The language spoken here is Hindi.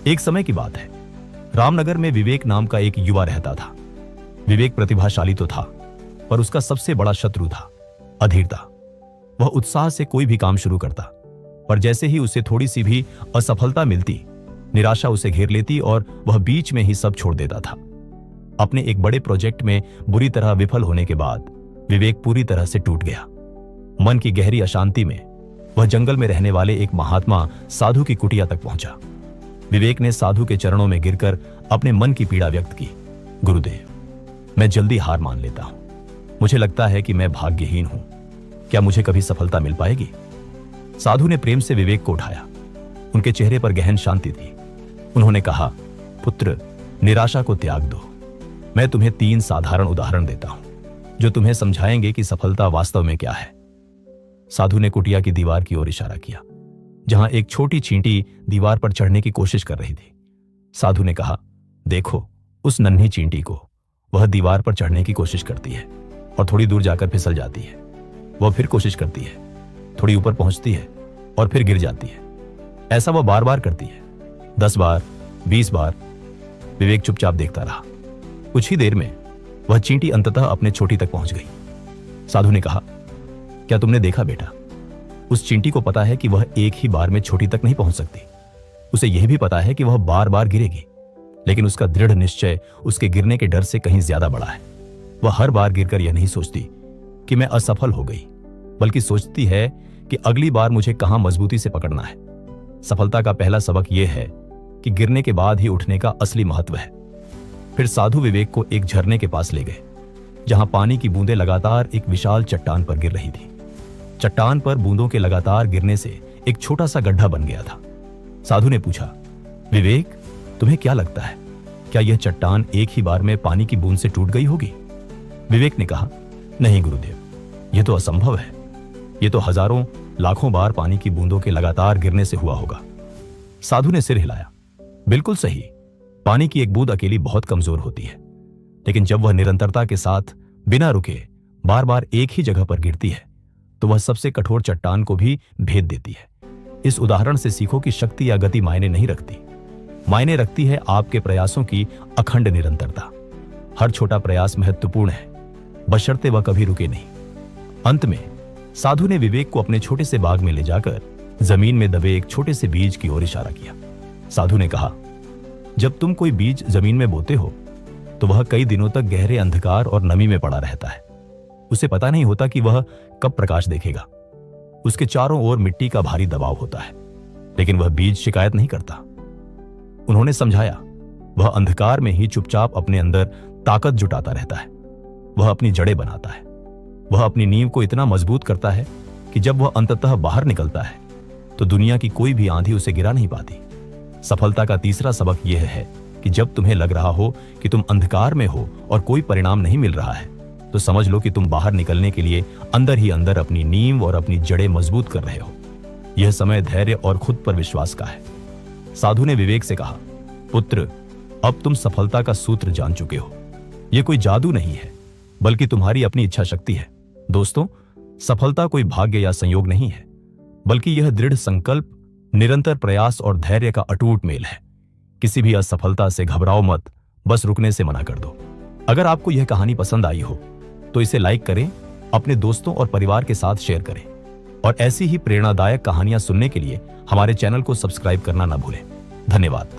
एक समय की बात है, रामनगर में विवेक नाम का एक युवा रहता था। विवेक प्रतिभाशाली तो था, पर उसका सबसे बड़ा शत्रु था अधीरता। वह उत्साह से कोई भी काम शुरू करता, पर जैसे ही उसे थोड़ी सी भी असफलता मिलती, निराशा उसे घेर लेती और वह बीच में ही सब छोड़ देता था। अपने एक बड़े प्रोजेक्ट में बुरी तरह विफल होने के बाद विवेक पूरी तरह से टूट गया। मन की गहरी अशांति में वह जंगल में रहने वाले एक महात्मा साधु की कुटिया तक पहुंचा। विवेक ने साधु के चरणों में गिरकर अपने मन की पीड़ा व्यक्त की। गुरुदेव, मैं जल्दी हार मान लेता हूं। मुझे लगता है कि मैं भाग्यहीन हूं। क्या मुझे कभी सफलता मिल पाएगी? साधु ने प्रेम से विवेक को उठाया। उनके चेहरे पर गहन शांति थी। उन्होंने कहा, पुत्र, निराशा को त्याग दो। मैं तुम्हें 3 साधारण उदाहरण देता हूं, जो तुम्हें समझाएंगे कि सफलता वास्तव में क्या है। साधु ने कुटिया की दीवार की ओर इशारा किया, जहां एक छोटी चींटी दीवार पर चढ़ने की कोशिश कर रही थी। साधु ने कहा, देखो उस नन्ही चींटी को। वह दीवार पर चढ़ने की कोशिश करती है और थोड़ी दूर जाकर फिसल जाती है। वह फिर कोशिश करती है, थोड़ी ऊपर पहुंचती है और फिर गिर जाती है। ऐसा वह बार बार करती है, 10 बार, 20 बार। विवेक चुपचाप देखता रहा। कुछ ही देर में वह चींटी अंततः अपने चोटी तक पहुंच गई। साधु ने कहा, क्या तुमने देखा बेटा? उस चींटी को पता है कि वह एक ही बार में चोटी तक नहीं पहुंच सकती। उसे यह भी पता है कि वह बार बार गिरेगी, लेकिन उसका दृढ़ निश्चय उसके गिरने के डर से कहीं ज्यादा बड़ा है। वह हर बार गिरकर यह नहीं सोचती कि मैं असफल हो गई, बल्कि सोचती है कि अगली बार मुझे कहां मजबूती से पकड़ना है। सफलता का पहला सबक यह है कि गिरने के बाद ही उठने का असली महत्व है। फिर साधु विवेक को एक झरने के पास ले गए, जहां पानी की बूंदें लगातार एक विशाल चट्टान पर गिर रही थी। चट्टान पर बूंदों के लगातार गिरने से एक छोटा सा गड्ढा बन गया था। साधु ने पूछा, विवेक, तुम्हें क्या लगता है, क्या यह चट्टान एक ही बार में पानी की बूंद से टूट गई होगी? विवेक ने कहा, नहीं गुरुदेव, यह तो असंभव है। यह तो हजारों लाखों बार पानी की बूंदों के लगातार गिरने से हुआ होगा। साधु ने सिर हिलाया। बिल्कुल सही, पानी की एक बूंद अकेली बहुत कमजोर होती है, लेकिन जब वह निरंतरता के साथ बिना रुके बार बार एक ही जगह पर गिरती है, तो वह सबसे कठोर चट्टान को भी भेद देती है। इस उदाहरण से सीखो कि शक्ति या गति मायने नहीं रखती। मायने रखती है आपके प्रयासों की अखंड निरंतरता। हर छोटा प्रयास महत्वपूर्ण है, बशर्ते वह कभी रुके नहीं। अंत में साधु ने विवेक को अपने छोटे से बाग में ले जाकर जमीन में दबे एक छोटे से बीज की ओर इशारा किया। साधु ने कहा, जब तुम कोई बीज जमीन में बोते हो, तो वह कई दिनों तक गहरे अंधकार और नमी में पड़ा रहता है। उसे पता नहीं होता कि वह कब प्रकाश देखेगा। उसके चारों ओर मिट्टी का भारी दबाव होता है, लेकिन वह बीज शिकायत नहीं करता। उन्होंने समझाया, वह अंधकार में ही चुपचाप अपने अंदर ताकत जुटाता रहता है। वह अपनी जड़ें बनाता है। वह अपनी नींव को इतना मजबूत करता है कि जब वह अंततः बाहर निकलता है, तो दुनिया की कोई भी आंधी उसे गिरा नहीं पाती। सफलता का तीसरा सबक यह है कि जब तुम्हें लग रहा हो कि तुम अंधकार में हो और कोई परिणाम नहीं मिल रहा है, तो समझ लो कि तुम बाहर निकलने के लिए अंदर ही अंदर अपनी नींव और अपनी जड़ें मजबूत कर रहे हो। यह समय धैर्य और खुद पर विश्वास का है। साधु ने विवेक से कहा, पुत्र, अब तुम सफलता का सूत्र जान चुके हो। यह कोई जादू नहीं है, बल्कि तुम्हारी अपनी इच्छा शक्ति है। दोस्तों, सफलता कोई भाग्य या संयोग नहीं है, बल्कि यह दृढ़ संकल्प, निरंतर प्रयास और धैर्य का अटूट मेल है। किसी भी असफलता से घबराओ मत, बस रुकने से मना कर दो। अगर आपको यह कहानी पसंद आई हो तो इसे लाइक करें, अपने दोस्तों और परिवार के साथ शेयर करें, और ऐसी ही प्रेरणादायक कहानियां सुनने के लिए हमारे चैनल को सब्सक्राइब करना ना भूलें। धन्यवाद।